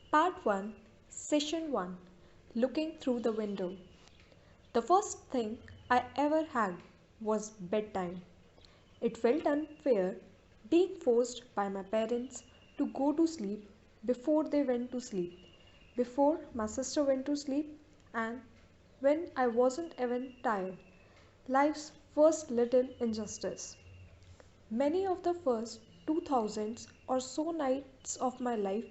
Part 1, Session 1, Looking Through the Window. The first thing I ever had was bedtime. It felt unfair being forced by my parents to go to sleep before they went to sleep, before my sister went to sleep, and when I wasn't even tired. Life's first little injustice. Many of the first 2000s or so nights of my life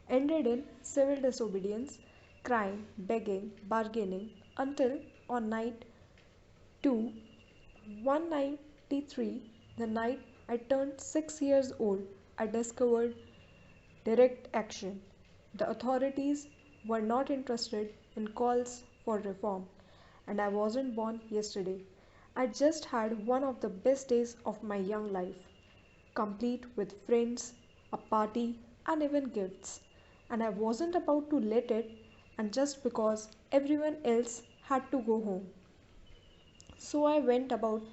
ended in civil disobedience, crying, begging, bargaining, until on night 2, 193, the night I turned 6 years old, I discovered direct action. The authorities were not interested in calls for reform, and I wasn't born yesterday. I just had one of the best days of my young life, complete with friends, a party, and even gifts. And I wasn't about to let it, and just because everyone else had to go home. So I went about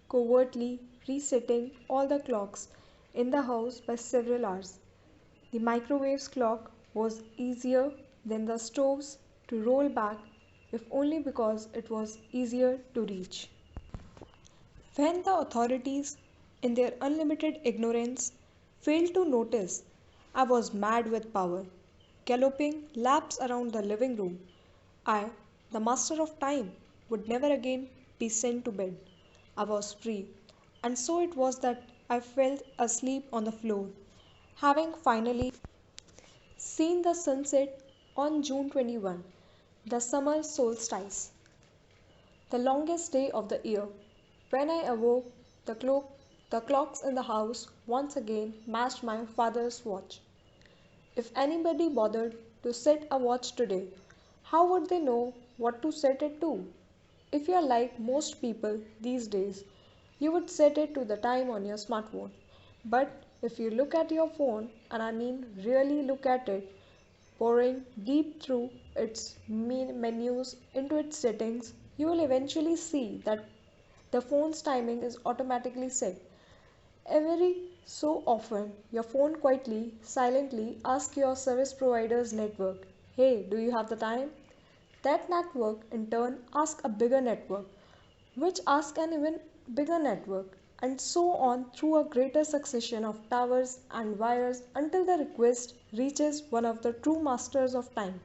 covertly resetting all the clocks in the house by several hours. The microwave's clock was easier than the stove's to roll back, if only because it was easier to reach. When the authorities, in their unlimited ignorance, failed to notice, I was mad with power, galloping laps around the living room. I, the master of time, would never again be sent to bed. I was free, and so it was that I fell asleep on the floor, having finally seen the sunset on June 21, the summer solstice, the longest day of the year. When I awoke, the clocks in the house once again matched my father's watch. If anybody bothered to set a watch today, how would they know what to set it to? If you are like most people these days, you would set it to the time on your smartphone. But if you look at your phone, and I mean really look at it, boring deep through its menus into its settings, you will eventually see that the phone's timing is automatically set. Every so often, your phone quietly, silently asks your service provider's network, "Hey, do you have the time?" That network in turn asks a bigger network, which asks an even bigger network, and so on through a greater succession of towers and wires until the request reaches one of the true masters of time,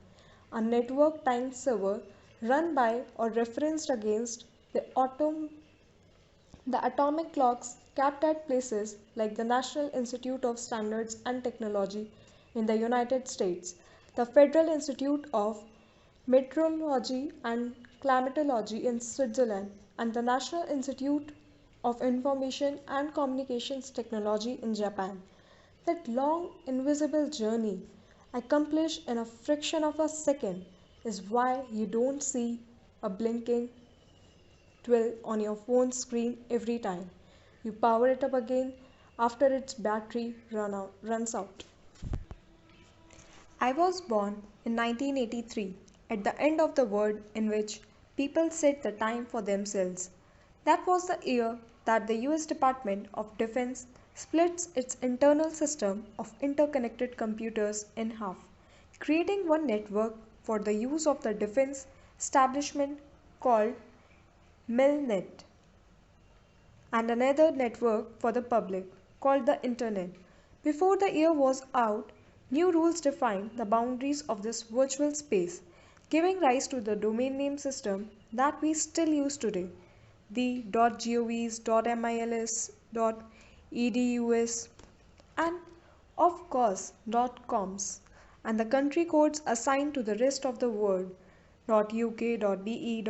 a network time server run by or referenced against the atomic clocks kept at places like the National Institute of Standards and Technology in the United States, the Federal Institute of Meteorology and Climatology in Switzerland, and the National Institute of Information and Communications Technology in Japan. That long, invisible journey, accomplished in a fraction of a second, is why you don't see a blinking twill on your phone screen every time you power it up again after its battery runs out. I was born in 1983 at the end of the world in which people set the time for themselves. That was the year that the US Department of Defense splits its internal system of interconnected computers in half, creating one network for the use of the defense establishment called Milnet and another network for the public called the Internet. Before the year was out, new rules defined the boundaries of this virtual space, giving rise to the domain name system that we still use today, the .govs, .mils, .edus, and of course .coms, and the country codes assigned to the rest of the world, .uk, .de,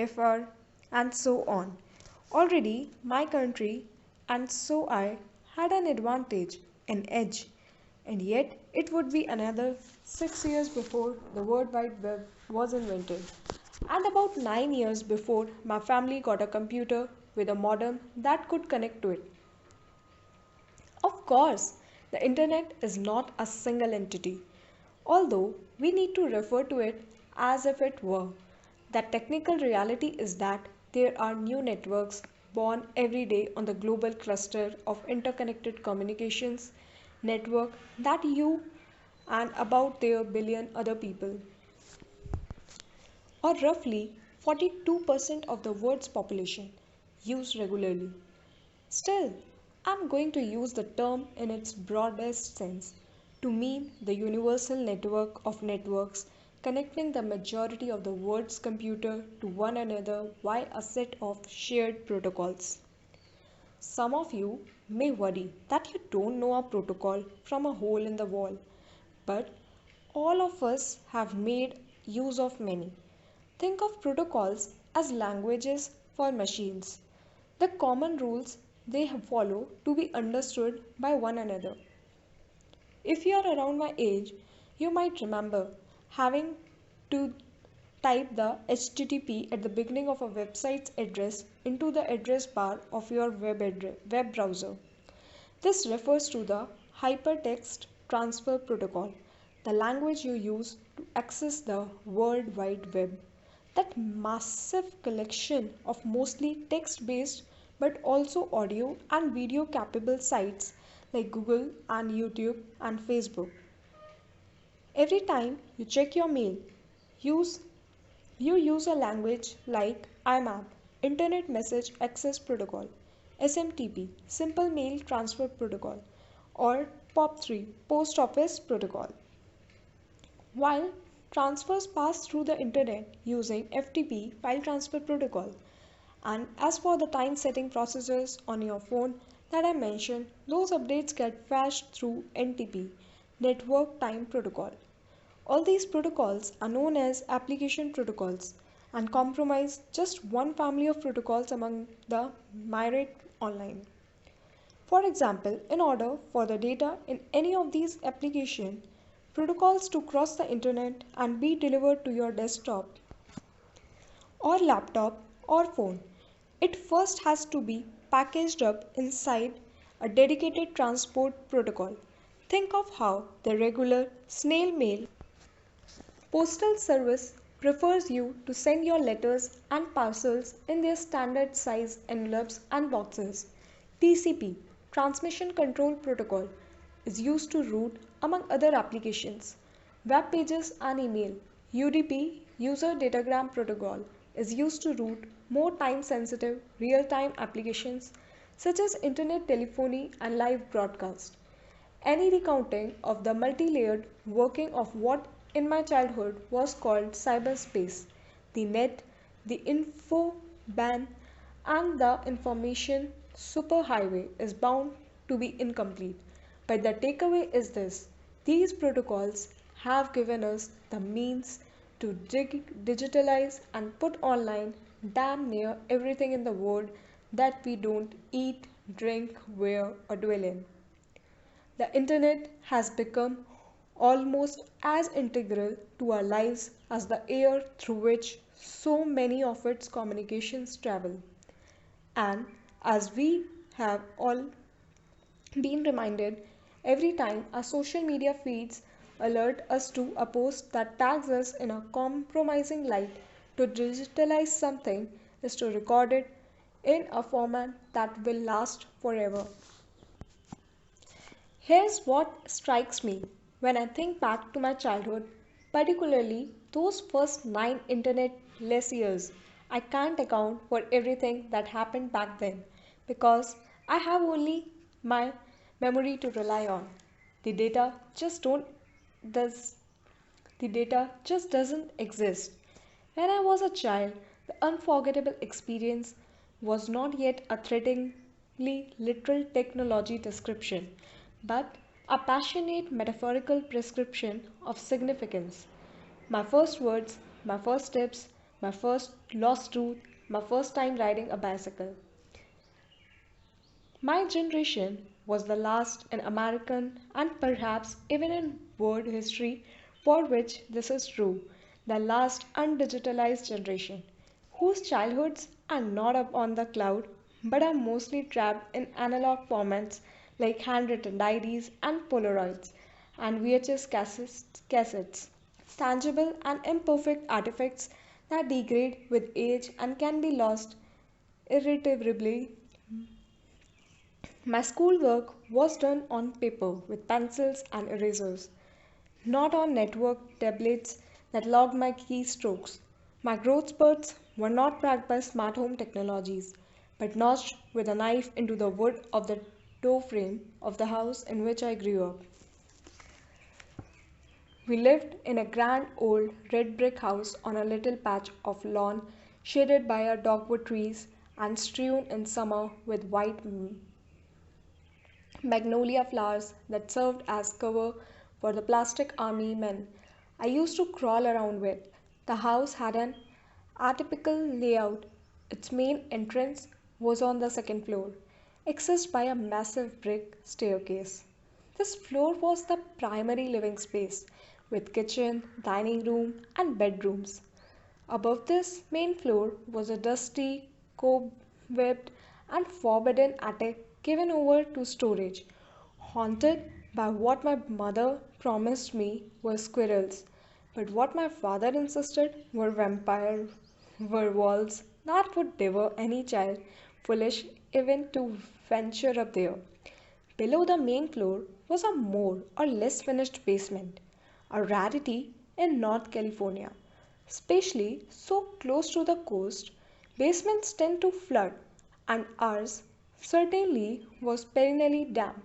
.fr, and so on. Already, my country, and so I, had an advantage, an edge, and yet it would be another 6 years before the World Wide Web was invented, and about 9 years before my family got a computer with a modem that could connect to it. Of course, the internet is not a single entity, although we need to refer to it as if it were. The technical reality is that there are new networks born every day on the global cluster of interconnected communications network that you and about their billion other people, or roughly 42% of the world's population, use regularly. Still, I'm going to use the term in its broadest sense to mean the universal network of networks connecting the majority of the world's computer to one another via a set of shared protocols. Some of you may worry that you don't know a protocol from a hole in the wall, but all of us have made use of many. Think of protocols as languages for machines, the common rules they follow to be understood by one another. If you are around my age, you might remember having to type the HTTP at the beginning of a website's address into the address bar of your web browser. This refers to the Hypertext Transfer Protocol, the language you use to access the World Wide Web. That massive collection of mostly text based but also audio and video capable sites like Google and YouTube and Facebook. Every time you check your mail, use you use a language like IMAP, Internet Message Access Protocol, SMTP, Simple Mail Transfer Protocol, or POP3, Post Office Protocol. While transfers pass through the internet using FTP, File Transfer Protocol. And as for the time setting processors on your phone that I mentioned, those updates get flashed through NTP, Network Time Protocol. All these protocols are known as application protocols and comprise just one family of protocols among the myriad online. For example, in order for the data in any of these application protocols to cross the internet and be delivered to your desktop or laptop or phone, it first has to be packaged up inside a dedicated transport protocol. Think of how the regular snail mail postal service prefers you to send your letters and parcels in their standard size envelopes and boxes. TCP, Transmission Control Protocol, is used to route among other applications, web pages and email. UDP, User Datagram Protocol, is used to route more time-sensitive real-time applications such as internet telephony and live broadcast. Any recounting of the multi-layered working of what in my childhood was called cyberspace, the net, the info ban, and the information superhighway is bound to be incomplete. But the takeaway is this: these protocols have given us the means to digitalize and put online damn near everything in the world that we don't eat, drink, wear, or dwell in. The internet has become almost as integral to our lives as the air through which so many of its communications travel. And as we have all been reminded every time our social media feeds alert us to a post that tags us in a compromising light, to digitalize something is to record it in a format that will last forever. Here's what strikes me when I think back to my childhood, particularly those first 9 internet-less years. I can't account for everything that happened back then because I have only my memory to rely on. The data just don't does the data just doesn't exist. When I was a child, the unforgettable experience was not yet a threateningly literal technology description, but a passionate metaphorical prescription of significance. My first words, my first steps, my first lost route, my first time riding a bicycle. My generation was the last in American and perhaps even in world history for which this is true, the last undigitalized generation, whose childhoods are not up on the cloud but are mostly trapped in analog formats like handwritten diaries and Polaroids and VHS cassettes, tangible and imperfect artifacts that degrade with age and can be lost irretrievably. My schoolwork was done on paper with pencils and erasers. not on network tablets that logged my keystrokes. My growth spurts were not tracked by smart home technologies, but notched with a knife into the wood of the doorframe of the house in which I grew up. We lived in a grand old red brick house on a little patch of lawn shaded by our dogwood trees and strewn in summer with white magnolia flowers that served as cover for the plastic army men I used to crawl around with. The house had an atypical layout. Its main entrance was on the second floor, accessed by a massive brick staircase. This floor was the primary living space, with kitchen, dining room, and bedrooms. Above this main floor was a dusty, cobwebbed, and forbidden attic given over to storage, haunted by what my mother promised me were squirrels, but what my father insisted were vampire werewolves that would devour any child foolish even to venture up there. Below the main floor was a more or less finished basement, a rarity in North California. Especially so close to the coast, basements tend to flood, and ours certainly was perennially damp,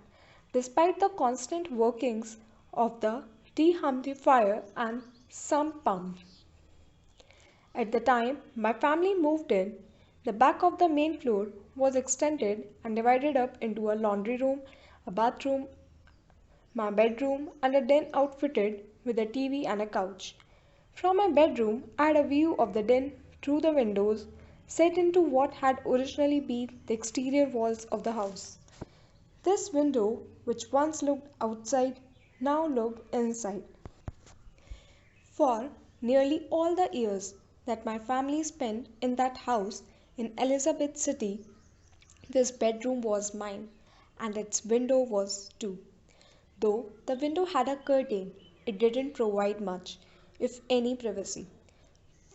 despite the constant workings of the dehumidifier and sump pump. At the time my family moved in, the back of the main floor was extended and divided up into a laundry room, a bathroom, my bedroom, and a den outfitted with a TV and a couch. From my bedroom, I had a view of the den through the windows set into what had originally been the exterior walls of the house. This window, which once looked outside, now looked inside. For nearly all the years that my family spent in that house in Elizabeth City, this bedroom was mine, and its window was too. Though the window had a curtain, it didn't provide much, if any, privacy.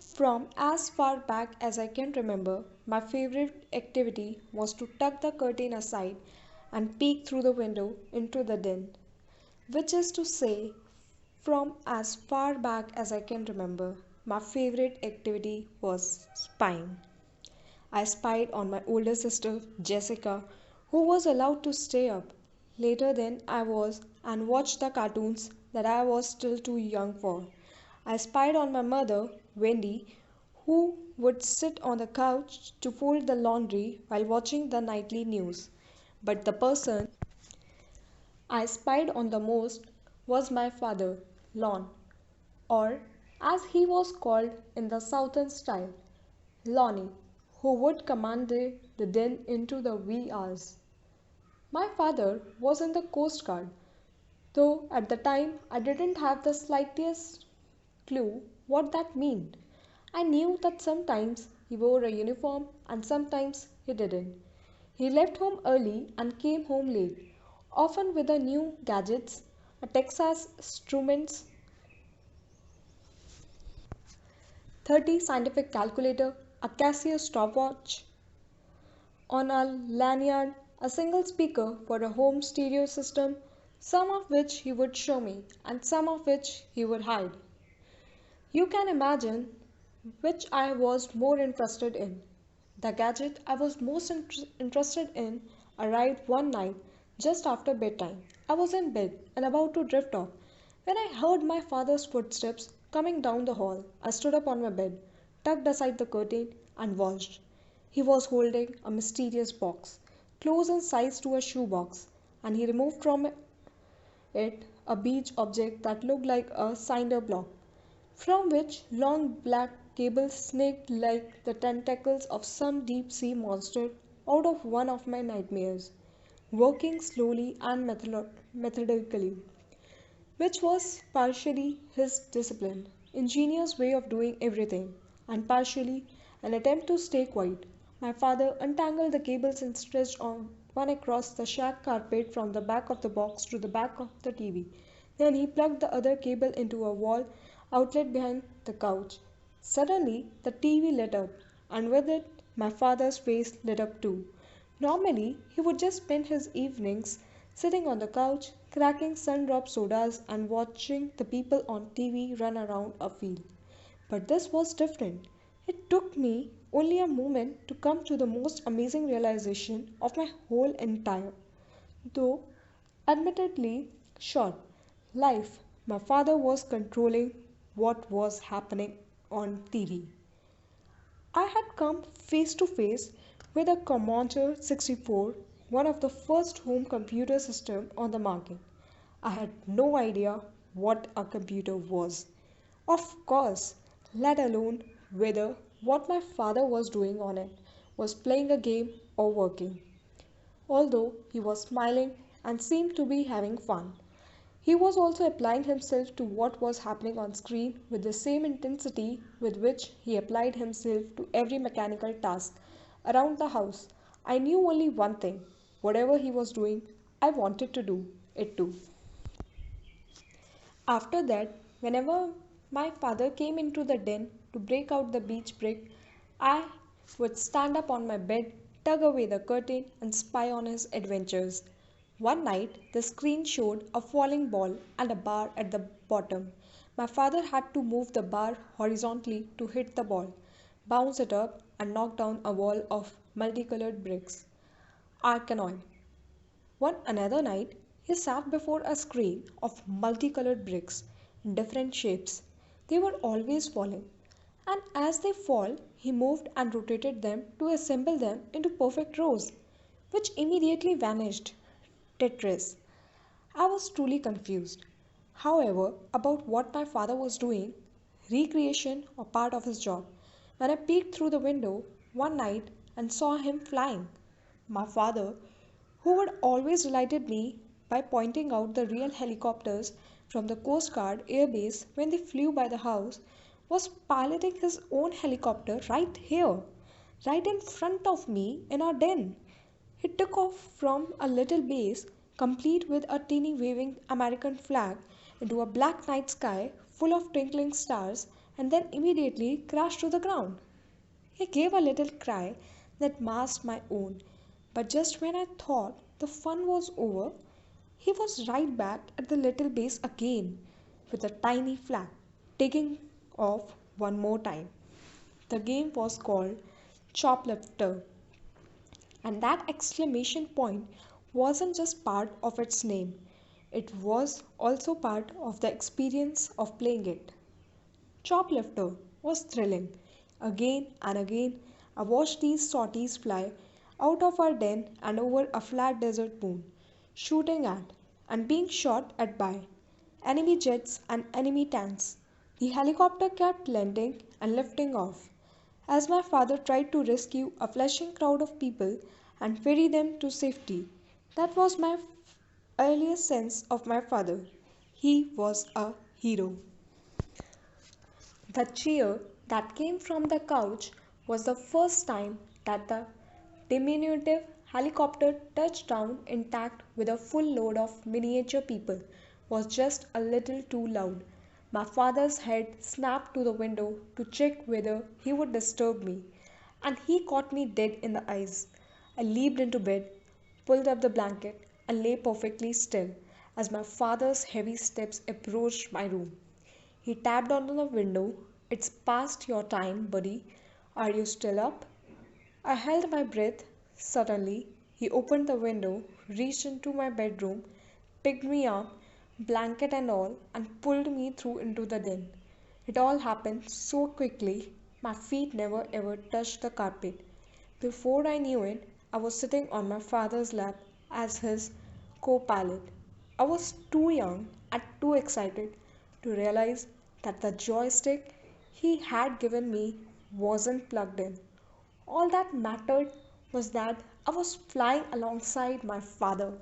From as far back as I can remember, my favorite activity was to tuck the curtain aside and peek through the window into the den. Which is to say, from as far back as I can remember, my favorite activity was spying. I spied on my older sister, Jessica, who was allowed to stay up later than I was and watch the cartoons that I was still too young for. I spied on my mother, Wendy, who would sit on the couch to fold the laundry while watching the nightly news. But the person I spied on the most was my father, Lon, or as he was called in the southern style, Lonnie, who would command the den into the wee hours. My father was in the Coast Guard, though at the time I didn't have the slightest clue what that meant. I knew that sometimes he wore a uniform and sometimes he didn't. He left home early and came home late, often with the new gadgets, a Texas Instruments 30 scientific calculator, a Casio stopwatch, on a lanyard, a single speaker for a home stereo system, some of which he would show me and some of which he would hide. You can imagine which I was more interested in. The gadget I was most interested in arrived one night just after bedtime. I was in bed and about to drift off when I heard my father's footsteps coming down the hall. I stood up on my bed, tucked aside the curtain, and watched. He was holding a mysterious box, close in size to a shoebox, and he removed from it a beige object that looked like a cinder block, from which long black cables snaked like the tentacles of some deep sea monster out of one of my nightmares, working slowly and methodically, which was partially his disciplined, ingenious way of doing everything, and partially an attempt to stay quiet. My father untangled the cables and stretched one across the shag carpet from the back of the box to the back of the TV. Then he plugged the other cable into a wall outlet behind the couch. Suddenly, the TV lit up, and with it, my father's face lit up too. Normally, he would just spend his evenings sitting on the couch, cracking sun-dropped sodas and watching the people on TV run around a field. But this was different. It took me only a moment to come to the most amazing realization of my whole entire, though admittedly short, life. My father was controlling what was happening on TV. I had come face to face with a Commodore 64, one of the first home computer systems on the market. I had no idea what a computer was, of course, let alone whether what my father was doing on it was playing a game or working. Although he was smiling and seemed to be having fun, he was also applying himself to what was happening on screen with the same intensity with which he applied himself to every mechanical task around the house. I knew only one thing: whatever he was doing, I wanted to do it too. After that, whenever my father came into the den to break out the beach brick, I would stand up on my bed, tug away the curtain, and spy on his adventures. One night, the screen showed a falling ball and a bar at the bottom. My father had to move the bar horizontally to hit the ball, bounce it up, and knock down a wall of multicolored bricks. Arcanoid. One another night, he sat before a screen of multicolored bricks in different shapes. They were always falling, and as they fall, he moved and rotated them to assemble them into perfect rows, which immediately vanished. Tetris. I was truly confused, however, about what my father was doing, recreation or part of his job, when I peeked through the window one night and saw him flying. My father, who had always delighted me by pointing out the real helicopters from the Coast Guard Air Base when they flew by the house, was piloting his own helicopter right here, right in front of me in our den. He took off from a little base, complete with a teeny waving American flag, into a black night sky full of twinkling stars, and then immediately crashed to the ground. He gave a little cry that masked my own, but just when I thought the fun was over, he was right back at the little base again with a tiny flag, taking off one more time. The game was called Choplifter, and that exclamation point wasn't just part of its name, it was also part of the experience of playing it. Choplifter was thrilling. Again and again, I watched these sorties fly out of our den and over a flat desert moon, shooting at and being shot at by enemy jets and enemy tanks. The helicopter kept landing and lifting off as my father tried to rescue a flashing crowd of people and ferry them to safety. That was my earliest sense of my father. He was a hero. The cheer that came from the couch was the first time that the diminutive helicopter touched down intact with a full load of miniature people was just a little too loud. My father's head snapped to the window to check whether he would disturb me, and he caught me dead in the eyes. I leaped into bed, pulled up the blanket, and lay perfectly still as my father's heavy steps approached my room. He tapped on the window. "It's past your time, buddy. Are you still up?" I held my breath. Suddenly, he opened the window, reached into my bedroom, picked me up, blanket and all, and pulled me through into the den. It all happened so quickly, my feet never ever touched the carpet. Before I knew it, I was sitting on my father's lap as his co pilot. I was too young and too excited to realize that the joystick he had given me wasn't plugged in. All that mattered was that I was flying alongside my father.